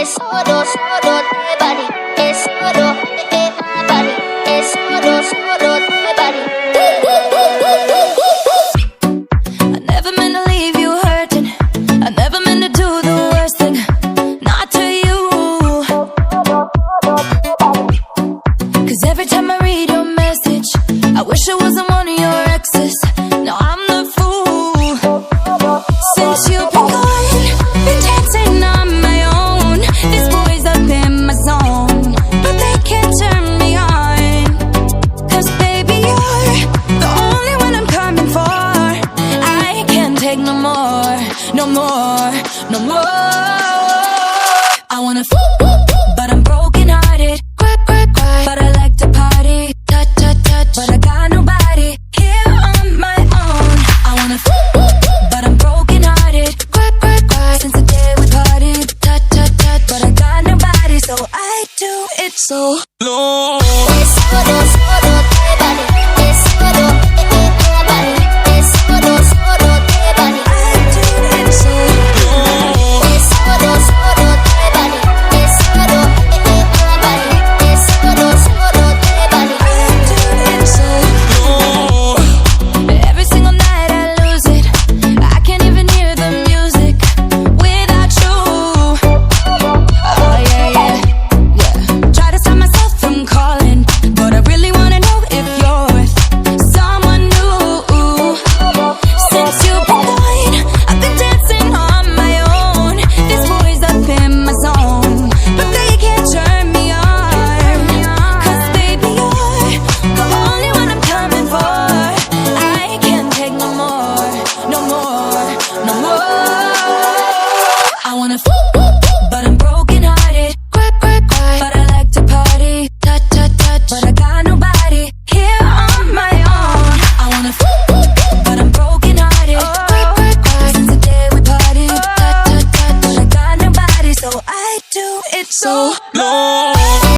es solo de body, es solo de body, es solo de body. I never meant to leave you hurting. I never meant to do the worst thing, not to you. 'Cause every time I read your message, I wish it wasn't one of your exes. Now I'm the fool. Since you've been gone, been dancing on my own. This boy's up in my zone, but they can't turn me on. 'Cause baby, you're the only one I'm coming for. I can't take no more, no more, no more. I wanna but I'm broken hearted. But I like to party, touch, touch, touch. But I got nobody here on my own. I wanna but I'm broken hearted. Since the day we parted, touch, touch, touch. But I got nobody, so I do it so low. Es solo de body, es solo de body, es solo de body. I do it so low. Es solo de body, es solo de body, es solo de body. I do it so low. Every single night I lose it. I can't even hear the music without you. Oh yeah, yeah, yeah. Try to stop myself from calling, but I really wanna know if you're with someone new. Since you've been gone, I've been dancing on my own. This boy's up in my zone, but they can't turn me on. 'Cause baby, you're the only one I'm coming for. I can't take no more, no more, no more. I wanna but I'm broken hearted. But I like to party, touch, touch, touch. But I got nobody here on my own. I wanna but I'm broken hearted. Since the day we parted, touch, touch, touch. But I got nobody, so I do it so